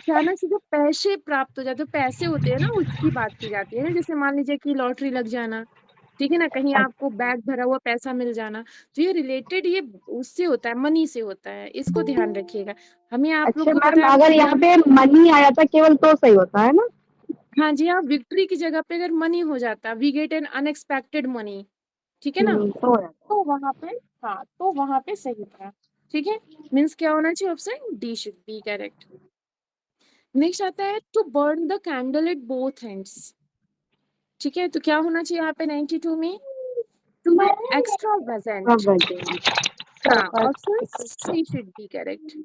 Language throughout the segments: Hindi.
अचानक से जो पैसे प्राप्त हो जाते हैं, पैसे होते हैं ना, उसकी बात की जाती है ना। जैसे मान लीजिए कि लॉटरी लग जाना, ठीक है ना, कहीं आपको बैग भरा हुआ पैसा मिल जाना, तो ये रिलेटेड ये उससे होता है, मनी से होता है, इसको ध्यान रखिएगा। हमें आप लोग अच्छा को पता मैम, है अगर आपको यहाँ पे मनी आ जाता केवल तो सही होता है ना? हाँ जी, हाँ, विक्ट्री की जगह पे अगर मनी हो जाता, we get an unexpected money, ठीक है ना, तो हो जाता तो वहां पे, हाँ, तो वहां पे सही था, ठीक है। मीन्स क्या होना चाहिए, option D should be correct. Next आता है to burn the candle at both ends, ठीक है, तो क्या होना चाहिए यहाँ पे 92 में, टू बी है। एक्स्ट्रावेगेंट, हाँ, सब option C should be correct.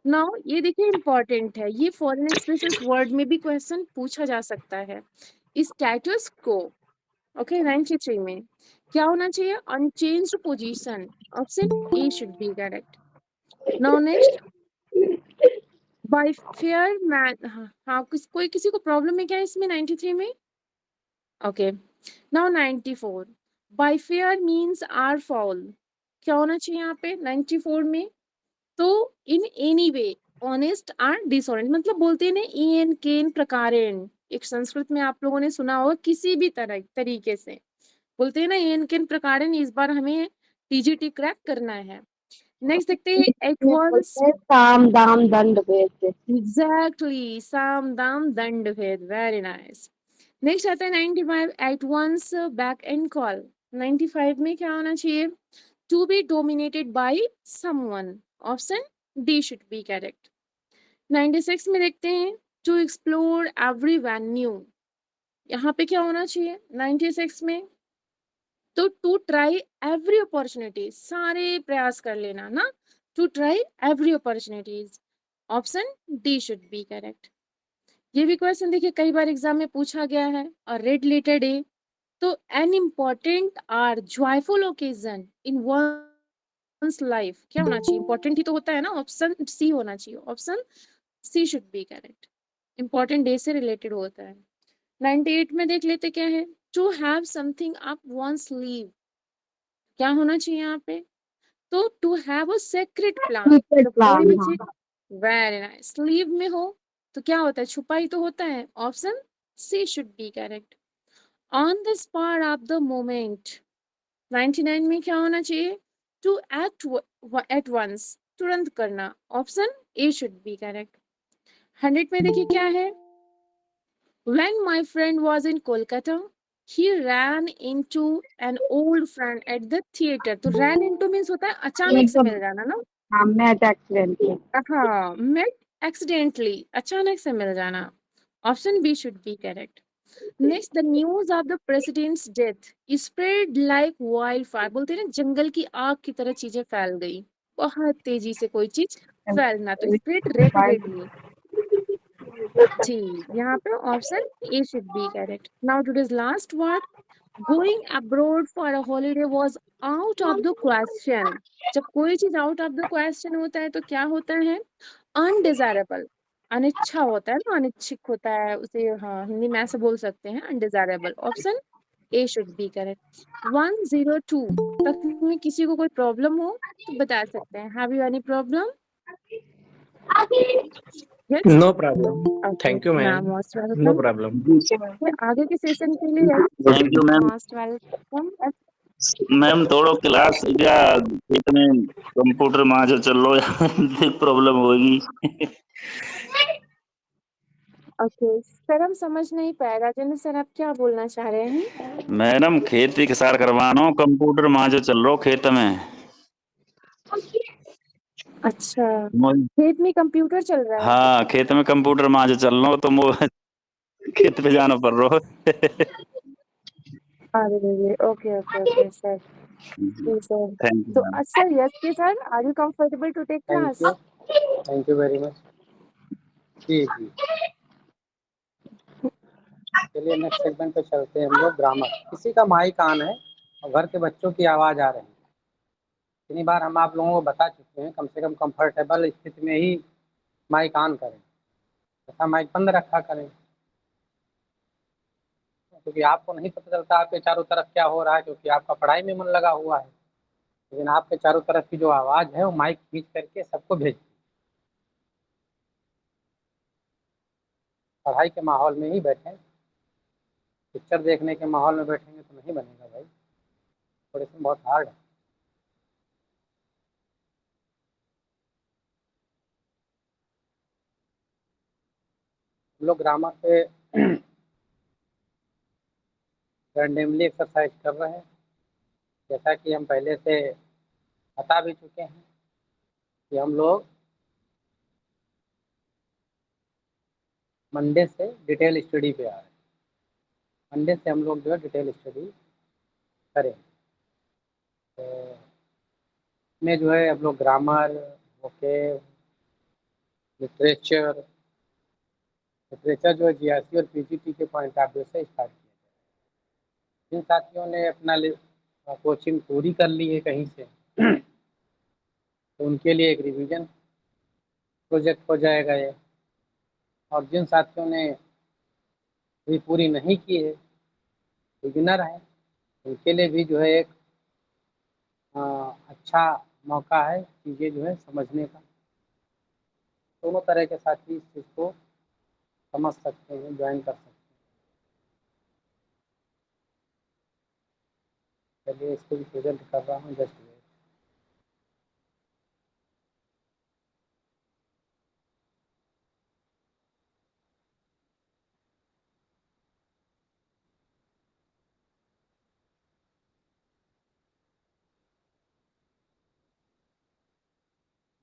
Now ये देखिए इंपॉर्टेंट है, ये फॉरेन एक्सप्रेसेस वर्ड में भी क्वेश्चन पूछा जा सकता है। स्टेटस को, ओके, 93 में क्या होना चाहिए, unchanged position, option A should be correct. Now next, bye fair man, हाँ हाँ, कोई किसी को प्रॉब्लम है क्या इसमें 93 में? Okay, now 94, by fair means or foul, क्या होना चाहिए यहाँ पे 94 में, तो in any way honest or dishonest, मतलब बोलते हैं ना एन केन प्रकारेण, एक संस्कृत में आप लोगों ने सुना होगा, किसी भी तरह तरीके से बोलते हैं ना एन केन प्रकारेण। इस बार हमें टीजीटी क्रैक करना है। नेक्स्ट देखते हैं एट वंस, बोलते हैं साम दाम दंड भेद। एग्जैक्टली, साम दाम दंड भेद, वेरी नाइस। नेक्स्ट आता है 95, at one's beck and call, 95 में क्या होना चाहिए, to be dominated by someone, option D should be correct. 96 में देखते हैं टू एक्सप्लोर एवरी वेन्यू, यहाँ पे क्या होना चाहिए 96 में, तो टू ट्राई एवरी अपॉर्चुनिटी, सारे प्रयास कर लेना ना, to try every opportunities, option D should be correct. ये भी क्वेश्चन देखिए कई बार एग्जाम में पूछा गया है, और रेड लेटर डे, तो an important or joyful occasion in one's life, क्या होना चाहिए, इंपॉर्टेंट ही तो होता है ना, ऑप्शन सी होना चाहिए, option C should be correct, important day से रिलेटेड होता है। 98 में देख लेते क्या है, to have something up one's sleeve, क्या होना चाहिए यहाँ पे, तो to have a secret plan, secret तो कोई प्लान, भी हाँ। चीज, वेरी नाइस, लीव में हो तो क्या होता है, छुपा ही तो होता है, option C should be correct. On the spot of the moment, 99 में क्या होना चाहिए, टू एक्ट एट वंस, तुरंत करना, option A should be correct. 100 में देखिए क्या है, when my friend was in Kolkata, he ran into an old friend at the theater, तो ran into means होता है अचानक से एकदम। मिल जाना ना, हाँ, मैच एक्सीडेंट किया। हाँ, met accidentally, अचानक से मिल जाना, option B should be correct. Next, the news of the president's death spread like wildfire, बोलते हैं ना जंगल की आग की तरह चीजें फैल गई, बहुत तेजी से कोई चीज फैलना, तो स्प्रेड रैपिडली, जी, यहाँ पे option A should be correct. Now today's last word, going abroad for a holiday was out of the question, जब कोई चीज आउट ऑफ द क्वेश्चन होता है तो क्या होता है, अनडिजायरेबल, अनिच्छा होता है ना, अनिच्छिक होता है उसे, हाँ, हिंदी में ऐसे बोल सकते हैं undesirable, option A should be correct. 102 तक में किसी को कोई प्रॉब्लम हो तो बता सकते हैं, have you any problem? Yes, no problem. Okay, thank you ma'am. Most no welcome. Problem. आगे के सेशन के लिए thank you ma'am. Most welcome. Ma'am थोड़ो क्लास क्या इतने कंप्यूटर में जो चल लो यार प्रॉब्लम होगी। ओके सर, हम समझ नहीं पाए, राजेंद्र सर आप क्या बोलना चाह रहे हैं? मैडम खेती किसार करवानो कंप्यूटर में जो चल रो खेत में। अच्छा, खेत में कंप्यूटर चल रहा है? हाँ खेत में कंप्यूटर में जो चल रो तो खेत पे जाना पड़ रहा है। अरे ओके ओके ओके सर, जी सर, थैंक यू तो मैम। सर यस के sir, are you comfortable to take thank class? You, thank you very much. जी जी, चलिए नेक्स्ट सेगमेंट पे चलते हैं हम लोग। ग्रामर, किसी का माइक ऑन है और घर के बच्चों की आवाज़ आ रही है। इतनी बार हम आप लोगों को बता चुके हैं, कम से कम कंफर्टेबल स्थिति में ही माइक ऑन करें, ऐसा माइक बंद रखा करें, क्योंकि आपको नहीं पता चलता आपके चारों तरफ क्या हो रहा है, क्योंकि आपका पढ़ाई में मन लगा हुआ है, लेकिन आपके चारों तरफ की जो आवाज़ है वो माइक खींच करके सबको भेज। पढ़ाई के माहौल में ही बैठें, पिक्चर देखने के माहौल में बैठेंगे तो नहीं बनेगा भाई, थोड़े से बहुत हार्ड है। हम लोग ग्रामर पे रैंडमली एक्सरसाइज कर रहे हैं, जैसा कि हम पहले से बता भी चुके हैं कि हम लोग मंडे से डिटेल स्टडी पे आ रहे हैं। मंडे से हम लोग जो है डिटेल स्टडी करें, तो इसमें जो है हम लोग ग्रामर, वोकेब, लिटरेचर जो है जीआरसी और पीजीटी के पॉइंट ऑफ व्यू से स्टार्ट किया। जिन साथियों ने अपना कोचिंग पूरी कर ली है कहीं से तो उनके लिए एक रिवीजन प्रोजेक्ट हो जाएगा ये, और जिन साथियों ने भी पूरी नहीं की है, बिगिनर है, उनके लिए भी जो है एक अच्छा मौका है चीज़ें जो है समझने का। दोनों तरह के साथी इस चीज़ को समझ सकते हैं, ज्वाइन कर सकते हैं। चलिए इसको भी प्रेजेंट कर रहा हूँ, जस्ट वेट।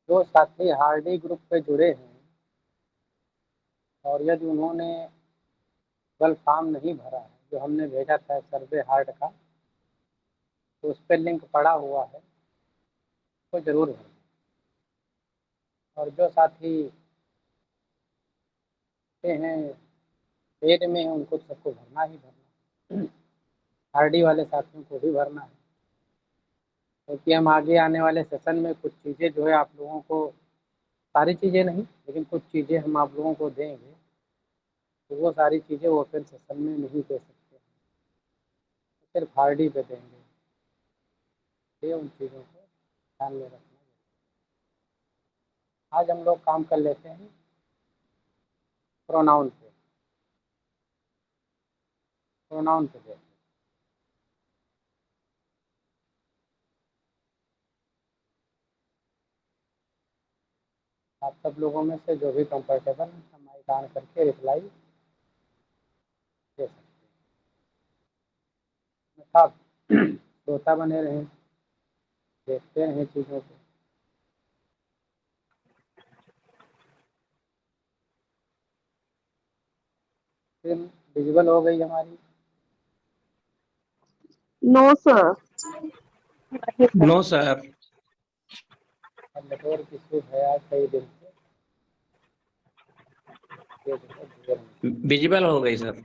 जो साथी हार्डी ग्रुप पे जुड़े हैं और यदि उन्होंने कल फॉर्म नहीं भरा है, जो हमने भेजा था सर्वे हार्ड का, तो उस पर लिंक पड़ा हुआ है, तो ज़रूर भरें। और जो साथी हैं पेड में हैं, उनको सबको भरना ही भरना, हार्डी वाले साथियों को भी भरना है, क्योंकि हम आगे आने वाले सेशन में कुछ चीज़ें जो है आप लोगों को, सारी चीज़ें नहीं लेकिन कुछ चीज़ें हम आप लोगों को देंगे, तो वो सारी चीज़ें ओपन सेशन में नहीं दे सकते, तो सिर्फ हार्डी पे देंगे। ये उन चीज़ों को ध्यान में रखना। आज हम लोग काम कर लेते हैं प्रोनाउन पे। प्रोनाउन पे देखते हैं। आप सब लोगों में से जो भी कंफर्टेबल हैं, माइक ऑन करके रिप्लाई दे सकते हैं। आप श्रोता बने रहें, देखते रहें चीज़ों को। फिल्म विजुअल हो गई हमारी। No sir. No sir. अब नेटवर्क इशू है आज कई दिन से, ये जो है visual में। विजिबल हो गई सर।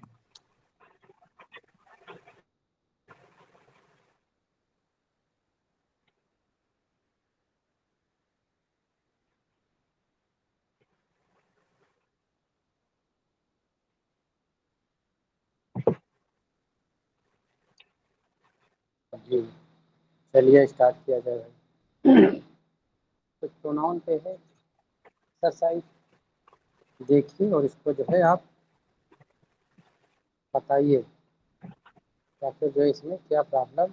जी चलिए स्टार्ट किया जाए। तो प्रोनाउन पे है एक्सरसाइज, देखिए और इसको जो है आप बताइए या फिर जो है इसमें क्या प्रॉब्लम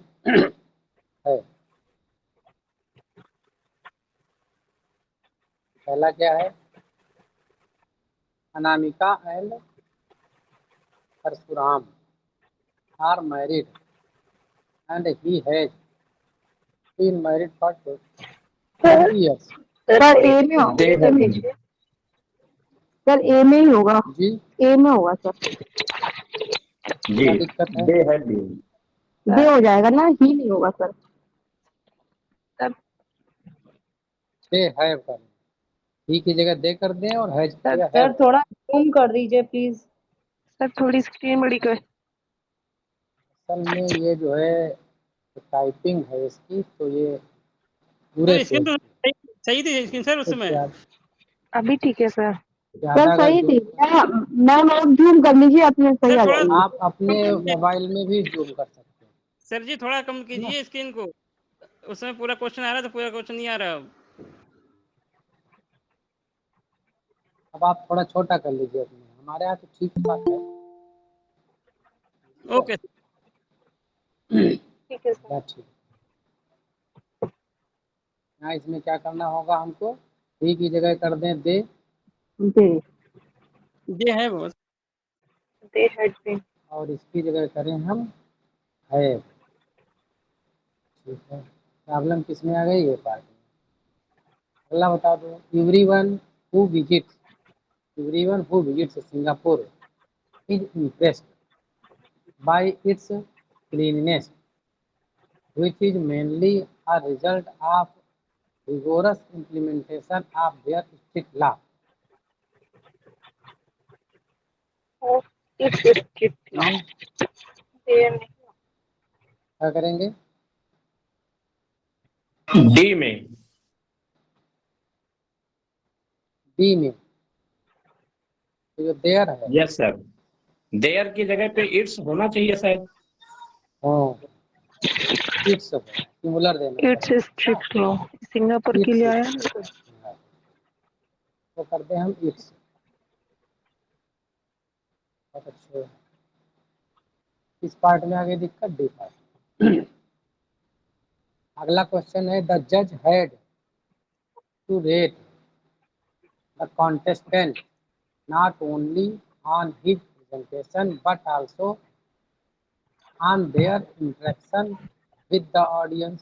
है। पहला क्या है, Anamika and Parshuram are married and he has been married for 20 years। Sir A में होगा। दे ए में। सर ए में ही होगा। जी ए में होगा सर। जी क्या दिक्कत है? They have been. दे हो जाएगा ना, ही नहीं होगा सर। दे हैव कर, ही की जगह दे कर दें और हैज की जगह सर हैव। थोड़ा जूम कर दीजिए प्लीज। सर थोड़ी स्क्रीन बड़ी कर। असल में ये जो है टाइपिंग है इसकी, तो ये सर पूरे स्क्रीन पेज तो सही थी स्क्रीन सर उस समय। अभी ठीक है सर। सर ज़्यादा अगर सही जो थी। मैम आप जूम कर लीजिए, अपने सही सर आ थोड़ा जाएगी। आप अपने मोबाइल में भी जूम कर सकते हैं। सर जी थोड़ा कम कीजिए स्क्रीन को, उसमें पूरा क्वेश्चन आ रहा है तो पूरा क्वेश्चन नहीं आ रहा। अब आप थोड़ा छोटा कर लीजिए अपने, हमारे यहाँ तो ठीक ठाक है। ओके ठीक है सर। ठीक। यहाँ इसमें क्या करना होगा हमको, ही की जगह कर दें दे, दे ये है वो दे हैड बीन। और इसकी जगह करें हम है। ठीक है, प्रॉब्लम किस में आ गई, ये पार्ट में। अगला बता दो, everyone who visits Singapore is impressed by its cleanness which is mainly a result of rigorous implementation of their strict law. Of its strict law. Their नहीं। क्या करेंगे, डी में। बी में, तो जो देयर है, यस सर, देयर की जगह पे इट्स होना चाहिए शायद। हाँ इट्स सिंगुलर देना इट्स स्ट्रिक्ट लॉ सिंगापुर के लिए आया ना। है, तो करते हैं हम इट्स। बहुत अच्छे, इस पार्ट में आगे दिक्कत, डी पार्ट। अगला क्वेश्चन है, द जज had to rate the contestant not only on his presentation but also on their interaction with the audience.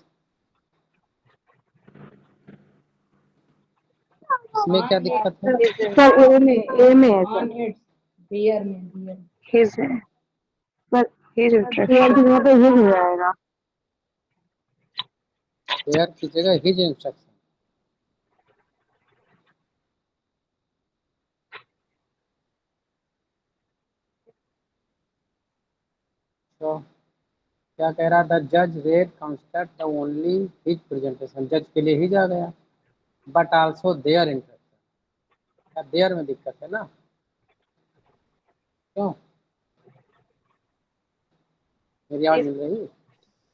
इसमें क्या दिक्कत है, सर ए में है sir. His sir his their की जगह पे हिज हो जाएगा। देयर की जगह हिज इंस्ट्रक्शन। तो क्या कह रहा था, जज red construct the only his presentation, जज के लिए हिज आ गया, but also their instruction. Their में दिक्कत है ना, क्यों, मेरी आवाज मिल रही है?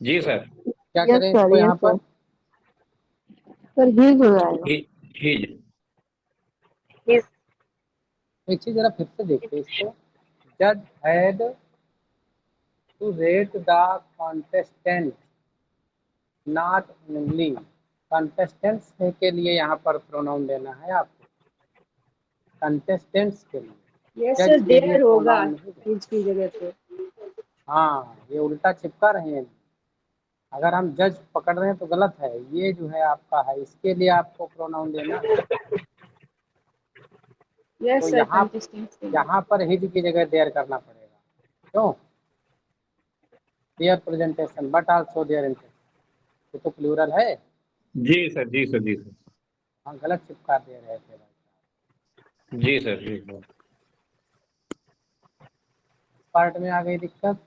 जी सर। क्या यस करें सर, इसको यहाँ यस पर, सर हिज हो जाएगा। हिज। हिज एक चीज जरा फिर से देखते इसको, जज had to rate the contestant not only, contestants के लिए यहाँ पर प्रोनाउन देना है आपको, कंटेस्टेंट्स के लिए, यस जज सर के लिए देयर होगा प्रोनाउन नहीं देना। हिज की जगह पे। हाँ ये उल्टा चिपका रहे हैं, अगर हम जज पकड़ रहे हैं तो गलत है, ये जो है आपका है, इसके लिए आपको प्रोनाउन देना है। यस तो सर कंटेस्टेंट्स के लिए। यहाँ पर हिज की जगह देयर करना पड़ेगा, क्यों, their presentation but also their intention, ये तो प्लूरल है। जी सर, जी सर, जी सर, हाँ गलत चिपका दे रहे थे भाई। जी सर, जी सर। पार्ट में आ गई दिक्कत,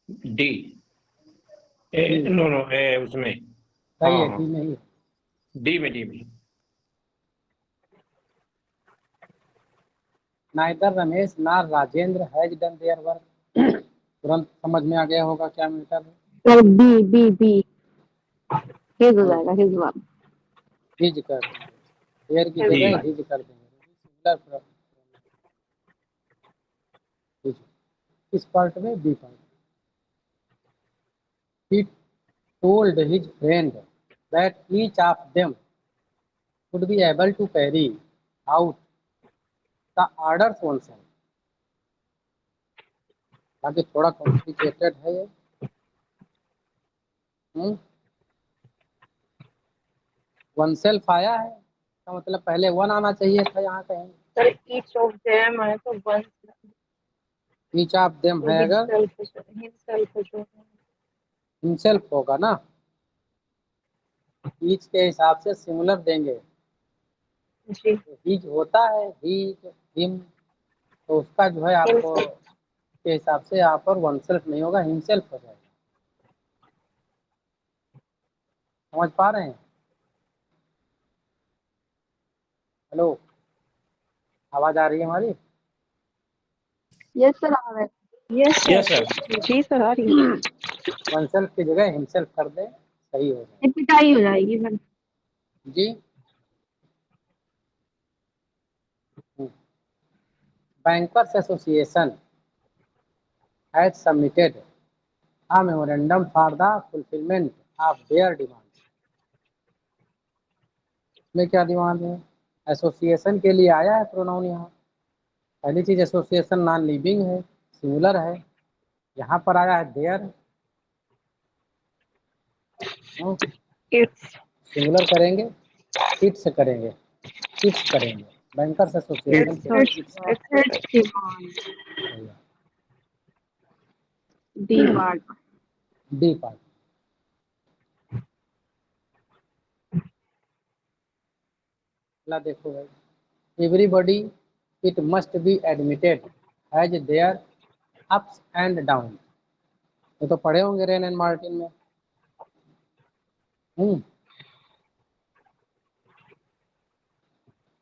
डी नो नो उसमें, सही हाँ है, हाँ, डी नहीं है। डी में, डी में। Neither Ramesh nor Rajendra has done their work, तुरंत समझ में आ गया होगा क्या मैटर है, sir B B B his हो जाएगा, हिज वाला। हिज कर देंगे, देयर की जी। जगह हिज कर देंगे, सिंगुलर प्रोनाउन हिज। इस पार्ट में B part, he told his friend that each of them would be able to carry out the orders oneself। ताकि थोड़ा कॉम्प्लिकेटेड है ये, वन सेल्फ आया है, इसका मतलब पहले वन आना चाहिए था यहाँ कहीं, सर ईच ऑफ देम है तो वन ईच ऑफ देम है, अगर हिमसेल्फ जो हिमसेल्फ होगा ना, ईच के हिसाब से सिमिलर देंगे, जी हीज होता है, हीज हिम, तो उसका जो है आपको के हिसाब से यहाँ पर वन सेल्फ नहीं होगा, हिमसेल्फ हो जाएगा। समझ पा रहे हैं, हेलो, आवाज आ रही है हमारी, यस सर आ रहा है। Yes yes sir. जी सर आ रही है। वन सेल्फ की जगह हिमसेल्फ कर दे, सही हो जाएगा। ये पिटाई हो जाएगी सर। जी bankers association has submitted a memorandum for the fulfillment of their demands. में क्या डिमांड है? एसोसिएशन के लिए आया है प्रोनाउन यहाँ। पहली चीज एसोसिएशन नॉन लिविंग है, सिंगुलर है। यहाँ पर आया है देयर, It's सिंगुलर करेंगे, इट्स करेंगे, इट्स करेंगे, बैंकर्स एसोसिएशन it's के it's demand. D part. D part. ला देखो भाई, everybody it must be admitted as their ups and down. ये तो पढ़े होंगे रेन एंड मार्टिन में।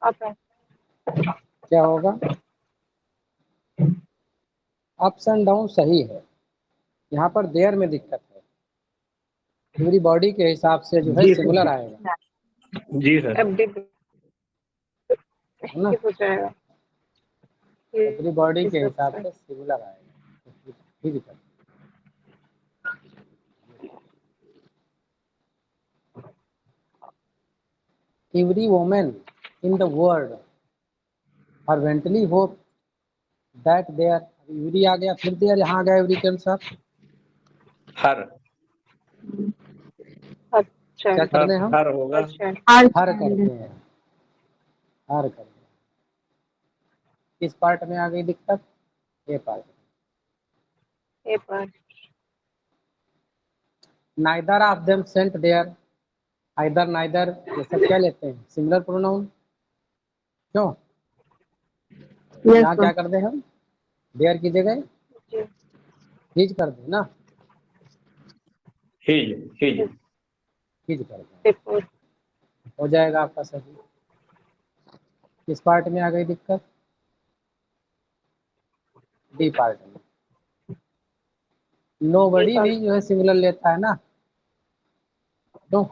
up and क्या होगा? अप्स एंड डाउन सही है, यहाँ पर देयर में दिक्कत है। एवरीबॉडी के हिसाब से जो है जी, सिंगुलर आएगा, जी सर। अब डिप है ना? हो जाएगा। एवरीबॉडी के हिसाब से सिंगुलर आएगा। ठीक है, every woman in the world fervently hope that their, every आ गया, फिर देयर यहाँ आ गया, एवरी के अनुसार हर अच्छा क्या कर रहे हैं हम? हर होगा। अच्छा हर करते हैं, हर करते हैं। किस पार्ट में आ गई दिक्कत? A part. ये पर neither of them sent their, either neither ये सब क्या लेते हैं? Singular pronoun. क्यों? Yes, यहाँ sir. क्या कर दे हम? देयर की जगह जी हिज कर दे ना, हिज हिज हिज कर दे, बिल्कुल हो जाएगा आपका सही। किस पार्ट में आ गई दिक्कत? डी पार्ट में। नोबडी भी जो है सिंगुलर लेता है ना, क्यों?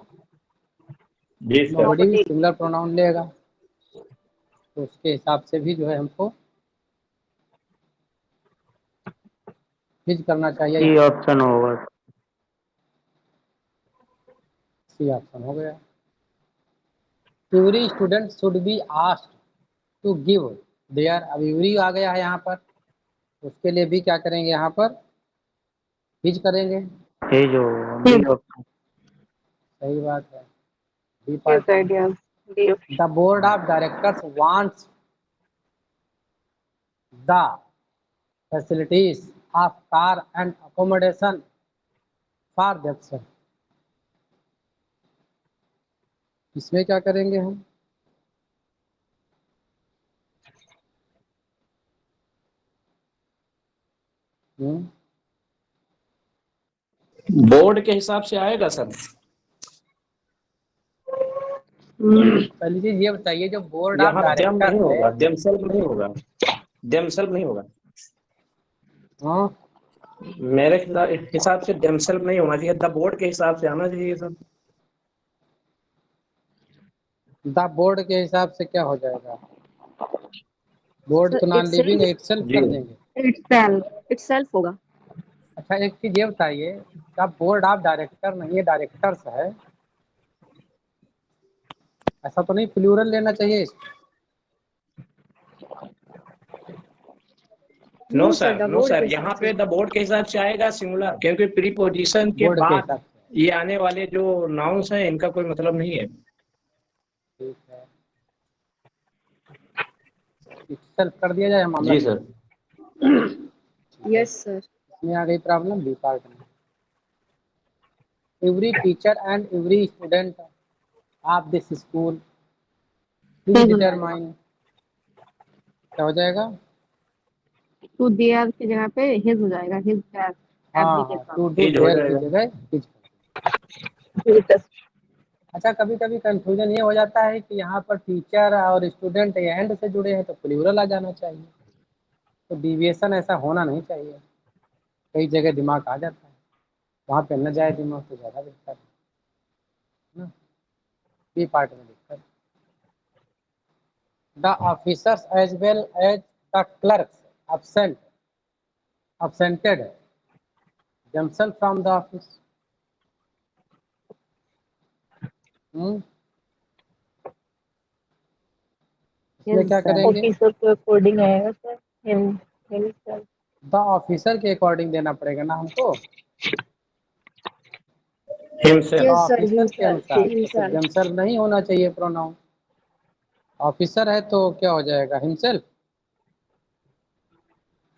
जी सर। नोबडी भी सिंगुलर प्रोनाउन लेगा, तो उसके हिसाब से भी जो है हमको हिज करना चाहिए। C option होगा। सी ऑप्शन हो गया। Every student should be asked to give their, अब एवरी आ गया है यहाँ पर, उसके लिए भी क्या करेंगे? यहाँ पर हिज करेंगे। A जो B option। सही बात है, B yes part. Idea D the board of directors wants the facilities of car and accommodation for themself. इसमें क्या करेंगे हम? बोर्ड के हिसाब से आएगा सर। पहली चीज ये बताइए, जो बोर्ड ऑफ यहाँ देम नहीं होगा, डायरेक्टर देमसेल्फ नहीं होगा, देमसेल्फ नहीं होगा। हाँ, मेरे हिसाब से देमसेल्फ नहीं होना चाहिए, द बोर्ड के हिसाब से आना चाहिए सर। द बोर्ड के हिसाब से क्या हो जाएगा? बोर्ड तो नॉन लिविंग है, इटसेल्फ कर देंगे। Itself होगा। अच्छा एक चीज ये बताइए, क्या बोर्ड ऑफ डायरेक्टर नहीं है, डायरेक्टर्स है, ऐसा तो नहीं प्लूरल लेना चाहिए इसको? नो सर, नो सर, यहाँ पे द बोर्ड के हिसाब से आएगा सिंगुलर, क्योंकि प्रीपोजिशन के बोर्ड के बाद हिसाब से। ये आने वाले जो नाउन्स हैं इनका कोई मतलब नहीं है। ठीक है, इटसेल्फ कर दिया जाए मामला। जी सर। Yes sir। इसमें आ गई प्रॉब्लम बी पार्ट में। Every teacher and every student of this school determine, क्या हो जाएगा? तो देयर की जगह पे हिज हो जाएगा। हिज दैट हाँ, एप्लीकेशन। टू डू हिज हो देयर की जाएगा। जगह हिज। अच्छा कभी कभी कंफ्यूजन ये हो जाता है कि यहाँ पर टीचर और स्टूडेंट एंड से जुड़े हैं तो प्लूरल आ जाना चाहिए, तो डिविएशन ऐसा होना नहीं चाहिए। कई जगह दिमाग आ जाता है, वहाँ पे न जाए दिमाग तो ज़्यादा बेहतर है ना। बी पार्ट में दिक्कत। The officers as well as उसका clerk absent absented themselves from the office. इसमें क्या करेंगे? ऑफिसर के अकॉर्डिंग आएगा सर, himself. द ऑफिसर के अकॉर्डिंग देना पड़ेगा ना हमको, हिमसेल्फ। Yes, sir, ऑफिसर के अनुसार। तो himself. themselves नहीं होना चाहिए प्रोनाउन। ऑफिसर है तो क्या हो जाएगा? हिमसेल्फ।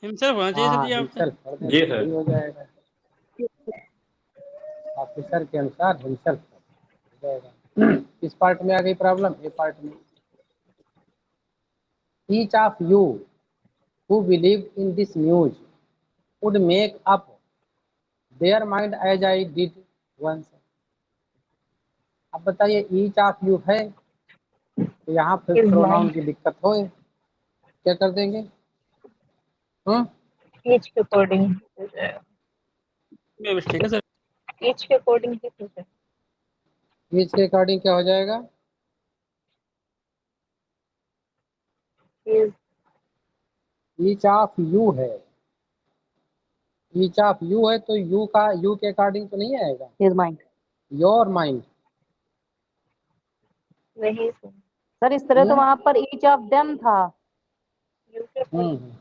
हिमसेल्फ होना चाहिए सर जी आपसे। हिमसेल्फ जी सर। हो जाएगा। ऑफिसर के अनुसार हिमसेल्फ हो जाएगा। किस पार्ट में आ गई प्रॉब्लम? ए पार्ट में। Each of you who believe in this news would make up their mind as I did once. अब बताइए, ईच ऑफ यू है तो यहाँ पे His प्रोनाउन mind. की दिक्कत हो, क्या कर देंगे? Each के अकॉर्डिंग हो जाएगा, में मिस्टेक है सर। each के अकॉर्डिंग ही हो जाएगा. ईच के अकॉर्डिंग क्या हो जाएगा? His ईच ऑफ यू है, ईच ऑफ यू है तो यू का यू के अकॉर्डिंग तो नहीं आएगा। His mind. Your mind. नहीं सर, सर इस तरह तो वहां पर ईच ऑफ देम था। यू के अकॉर्डिंग.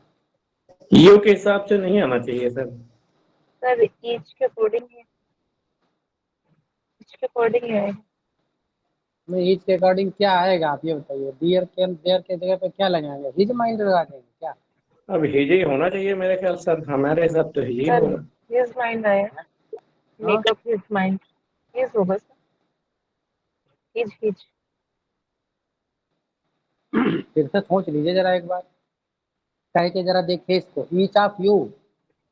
यू के हिसाब से नहीं आना चाहिए सर। सर each के अकॉर्डिंग है, each के अकॉर्डिंग है. में ईच के अकॉर्डिंग क्या आएगा आप ये बताइए? डियर के जगह पे क्या लगाएंगे? हिज माइंड लगा देंगे क्या? अब हिज ही होना चाहिए मेरे ख्याल सर, हमारे हिसाब तो हिज ही सर होगा। his mind आएगा, make up his mind. his होगा सर, his. फिर से सोच लीजिए जरा एक बार, कह के जरा देखिए इसको। ईच ऑफ यू,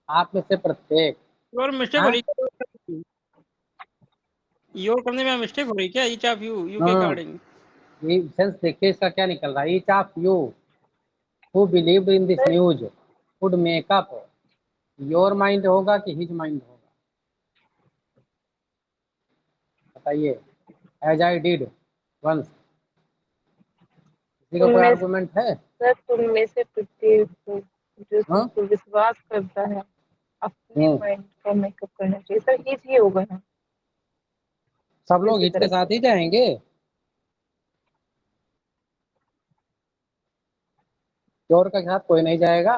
आप में से प्रत्येक। और मिस्टेक हो रही है, योर करने में मिस्टेक हो रही है क्या? ईच ऑफ यू, यू के अकॉर्डिंग। ये सेंस देखिए इसका क्या निकल रहा है। Each of you who believed in this news would make up, your mind होगा कि हिज माइंड होगा? बताइए। एज आई डिड वंस, किसी का कोई आर्गुमेंट है? सर तुम में से प्रत्येक को जो हाँ? तुमको विश्वास करता है अपने माइंड का मेकअप करना चाहिए सर, ही होगा ना। सब लोग इसी हिज के तरह साथ ही जाएंगे? योर के साथ कोई नहीं जाएगा?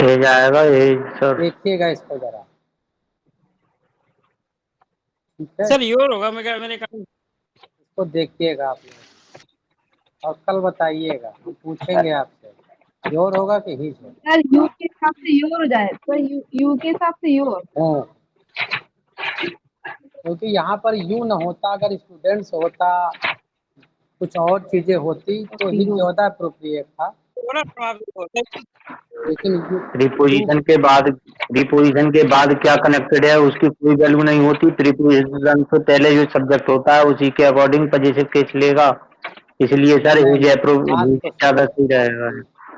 ये जाएगा यही सर। देखिएगा इसको जरा, ठीक है? सर योर होगा मेरे अकॉर्डिंग। इसको देखिएगा आप लोग और कल बताइएगा, हम पूछेंगे आपसे योर होगा कि हिज होगा। सर यू के हिसाब से योर हो जाए। सर यू के हिसाब से योर। क्योंकि यहाँ पर यू न होता, अगर स्टूडेंट्स होता, कुछ और चीजें होती तो हिज ज्यादा अप्रोप्रिएट था। लेकिन यू प्रीपोजिशन के बाद क्या कनेक्टेड है उसकी कोई वैल्यू नहीं होती। प्रीपोजिशन से पहले जो सब्जेक्ट होता है उसी के अकॉर्डिंग पॉजिटिव केस लेगा, इसलिए सर ज्यादा सही रहेगा।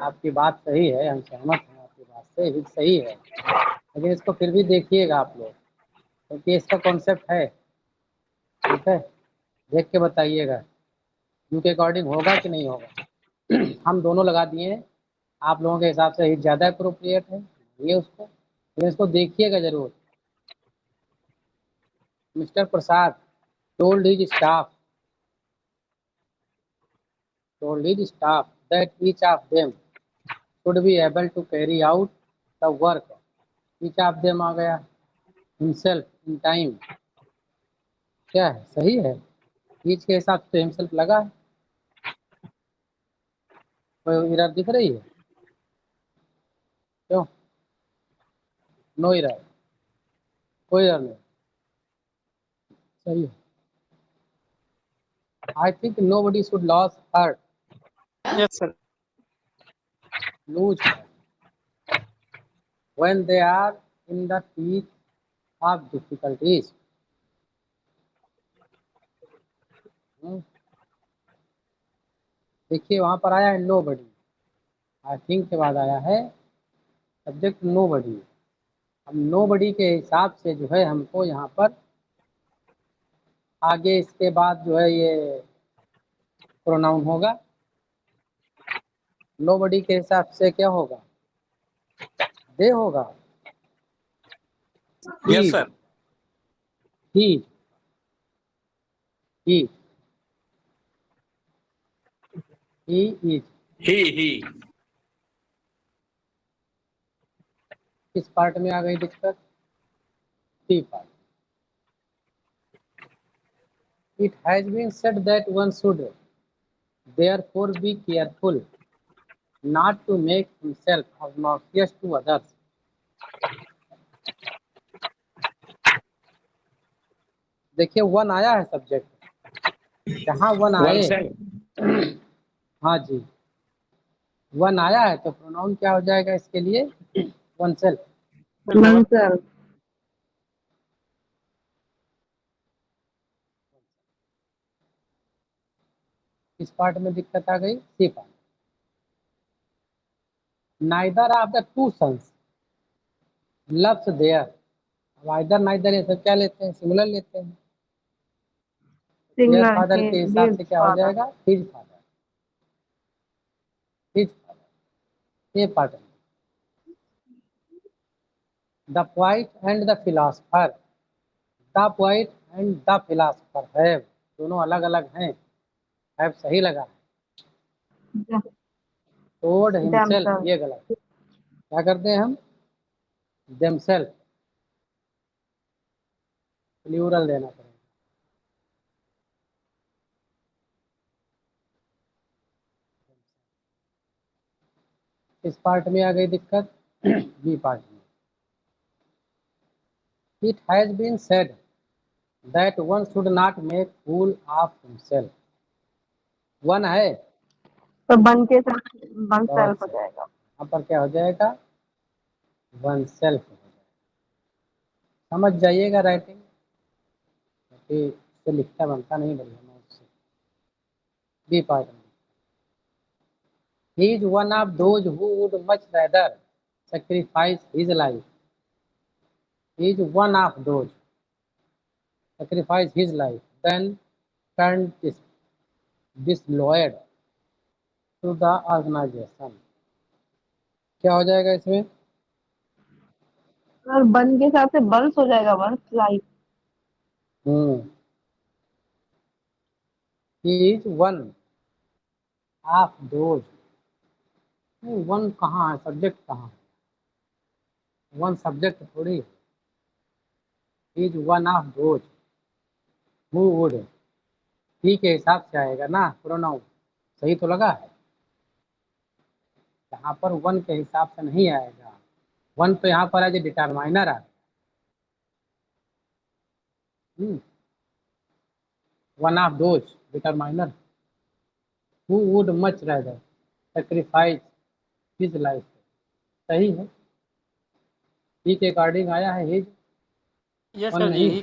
आपकी बात सही है, हम सहमत हैं आपकी बात से, हिज सही है। लेकिन इसको फिर भी देखिएगा आप लोग, क्योंकि इसका कॉन्सेप्ट है, ठीक है? देख के बताइएगा यू के अकॉर्डिंग होगा कि नहीं होगा। हम दोनों लगा दिए हैं, आप लोगों के हिसाब से हिज ज़्यादा अप्रोप्रिएट है, ये उसको, लेकिन इसको देखिएगा जरूर। Mister Prasad told his staff that each of them should be able to carry out the work. each of them आ गया, himself in time, क्या है? सही है। each के हिसाब से himself लगा है, कोई एरर दिख रही है? क्यों? नो एरर, कोई एरर नहीं, सही है। I think nobody should yes sir. lose when they are in the teeth of difficulties. देखिए वहाँ पर आया है नो बडी, आई थिंक के बाद आया है सब्जेक्ट नो बडी। अब नो बडी के हिसाब से जो है हमको यहाँ पर आगे इसके बाद जो है ये प्रोनाउन होगा, नोबडी के हिसाब से क्या होगा? दे होगा। Yes sir. He he he is. ही किस पार्ट में आ गई दिक्कत? C part. It has been said that one should therefore be careful not to make himself obnoxious to others. देखिए वन आया है सब्जेक्ट, जहाँ वन वन आए, सेल्फ। हाँ जी, वन आया है तो प्रोनाउन क्या हो जाएगा इसके लिए? Oneself. oneself, किस पार्ट में दिक्कत आ गई? C part. Neither of the two sons loves their. अब आइदर नाइदर ये सब क्या लेते हैं? सिमिलर लेते हैं। देयर singular, फादर के हिसाब his से क्या हो father, जाएगा? His father. हिज फादर, ये पार्ट है। The poet and the philosopher. The poet and the philosopher have, दोनों अलग अलग हैं। हैव सही लगा है। टोल्ड हिमसेल्फ, themselves, ये गलत है। क्या करते हैं हम? देमसेल्फ, प्लूरल देना पड़ेगा। इस पार्ट में आ गई दिक्कत। बी पार्ट में। It has been said that one should not make fool of himself. One है तो बन के साथ वन बहुत सेल्फ हो सही। जाएगा। यहाँ पर क्या हो जाएगा? वन सेल्फ हो जाएगा। समझ जाइएगा राइटिंग, क्योंकि इससे लिखता बनता नहीं बढ़िया नोट से। बी पार्ट में। He is one of those who would much rather sacrifice his life. He is one of those sacrifice his life than turn disloyal to the organization. क्या हो जाएगा इसमें? और बन के साथ से बंस हो जाएगा, one's life. He is one of those. नहीं, वन कहाँ है? सब्जेक्ट कहाँ है? वन सब्जेक्ट थोड़ी है। He is one of those who would, ही के हिसाब से आएगा ना प्रोनाउन। सही तो लगा है? यहाँ पर वन के हिसाब से नहीं आएगा। वन तो यहाँ पर एज ए डिटरमाइनर आ। One of those determiner who would much rather sacrifice his life. सही है, ही के अकॉर्डिंग आया है हिज। यस वन सर जी, नहीं है।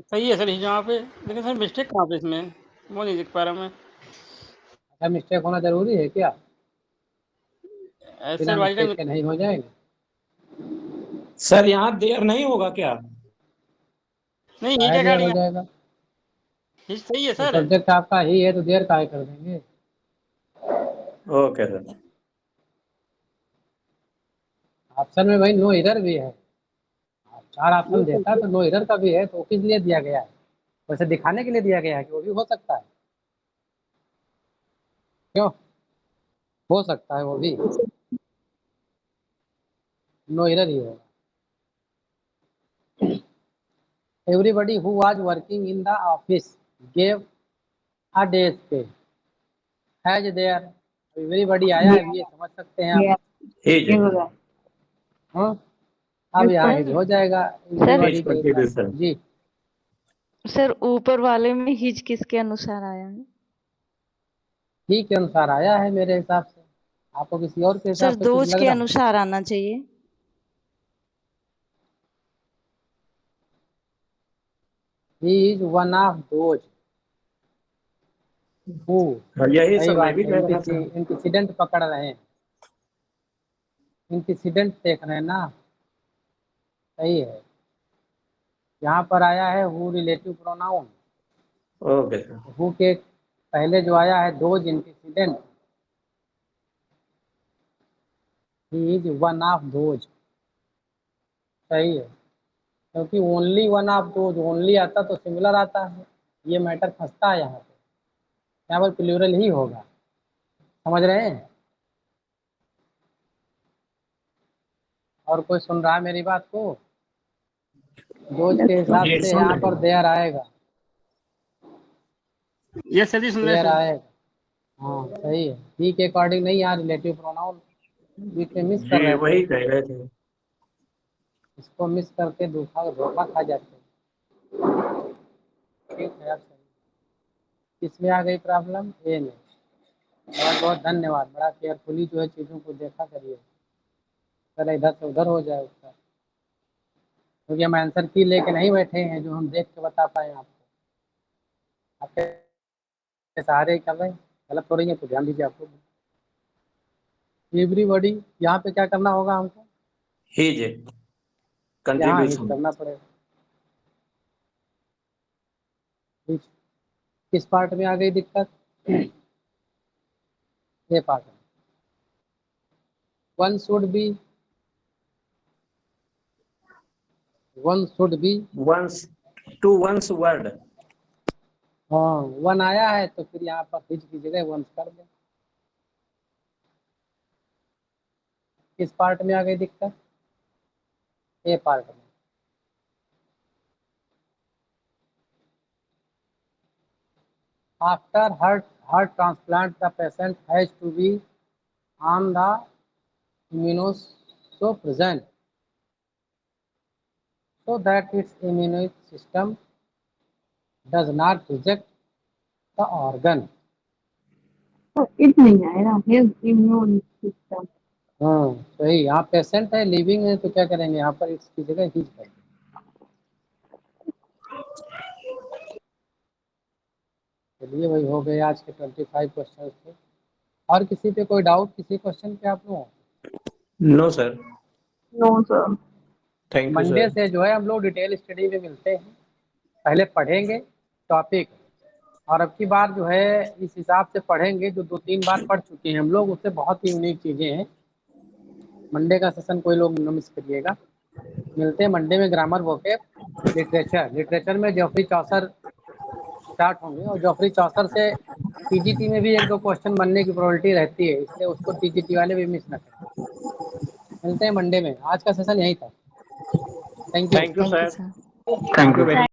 सही है सर यहाँ पे, लेकिन सर मिस्टेक कहाँ पे इसमें, वो नहीं दिख पा रहा मैं। अच्छा, मिस्टेक होना जरूरी है क्या? बिना सर वाइट मिस्टेक के नहीं हो जाएगा? सर यहाँ देर नहीं होगा क्या? नहीं, ही काहे के देर हो अकॉर्डिंग जाएगा? ही सही है तो सर। सब्जेक्ट आपका ही है तो देर काहे कर देंगे? Okay sir. ऑप्शन में भाई नो इधर भी है। आप चार ऑप्शन ये देता है तो नो इधर का भी है, तो किस लिए दिया गया है? वैसे दिखाने के लिए दिया गया है कि वो भी हो सकता है। क्यों हो सकता है? वो भी नो इधर ही होगा। Everybody who was working in the office gave a day's pay. Has there? Everybody आया है, ये समझ सकते हैं आप। हिज ये हो गया। हाँ, अब यहाँ सर, हिज हो जाएगा सर, everybody के हिसाब से। जी, सर ऊपर वाले में हिज किसके अनुसार आया है? ही के अनुसार आया है मेरे हिसाब से। आपको किसी और के सर हिसाब से कुछ दोज लग के रहा है? अनुसार आना चाहिए। He is one of those who। यही सही सब मैं बात भी है। कह रहा था। इंटीसीडेंट पकड़ रहे हैं, इंटीसीडेंट देख रहे हैं ना। सही है। यहाँ पर आया है who relative pronoun. Okay sir. Who के पहले जो आया है those antecedent, he is one of those. सही है, क्योंकि only one of those, only आता तो सिंगुलर आता है, ये मैटर फंसता है यहाँ पे, यहाँ पर प्लूरल ही होगा। समझ रहे हैं? और कोई सुन रहा है मेरी बात को? दोज के हिसाब जी, से सुन यहाँ रहे पर हैं। देयर आएगा, यस सर जी सुन रहे देयर हैं सर। आएगा। हाँ सही है, ही के अकॉर्डिंग नहीं, यहाँ रिलेटिव प्रोनाउन बीच में मिस कर जी रहे थे, वही कह रहे थे। इसको मिस करके धोखा खा जाते हैं। ठीक है, अब सही। किसमें आ गई प्रॉब्लम? ए में। बहुत बहुत धन्यवाद, बड़ा केयरफुली जो है चीज़ों को देखा करिए, पहले इधर से उधर हो जाए उसका, क्योंकि हम आंसर की लेके नहीं बैठे हैं जो हम देख के बता पाए आपको, आपके सहारे ही कर रहे हैं, गलत हो रही है तो ध्यान दीजिए आप लोग। एवरीबॉडी, यहाँ पे क्या करना होगा हमको? हिज यहाँ हिज कंट्रीब्यूशन। करना पड़ेगा। हिज किस पार्ट में आ गई दिक्कत? ये पार्ट में। One should be one's to one's word. हाँ, वन आया है तो फिर यहाँ पर हिज की जगह वंस कर दें। किस पार्ट में आ गई दिक्कत? ए पार्ट में। After heart transplant the patient has to be on the immunosuppressant so that its immune system does not reject the organ। तो इट नहीं आएगा, हिज इम्यून सिस्टम। हाँ सही, यहाँ पेशेंट है, लिविंग है, तो क्या करेंगे यहाँ पर इसकी जगह हिज करेंगे। चलिए वही हो गए आज के 25 क्वेश्चन थे। और किसी पे कोई डाउट, किसी क्वेश्चन पे आप लोग? No sir. No sir. Thank you Monday sir. से जो है हम लोग डिटेल स्टडी में मिलते हैं, पहले पढ़ेंगे टॉपिक, और अब की बार जो है इस हिसाब से पढ़ेंगे, जो 2-3 बार पढ़ चुके हैं हम लोग, उससे बहुत ही यूनिक चीज़ें हैं। मंडे का सेशन कोई लोग न मिस करिएगा। मिलते हैं मंडे में। ग्रामर, वोकैब, लिटरेचर में जॉफरी चौसर स्टार्ट होंगे, और जॉफरी चौसर से टीजीटी में भी 1-2 क्वेश्चन बनने की प्रोबेबिलिटी रहती है, इसलिए उसको टीजीटी वाले भी मिस न करें। मिलते हैं मंडे में। आज का सेशन यही था। Thank you. Thank you thank you sir. Sir. Thank you you. Very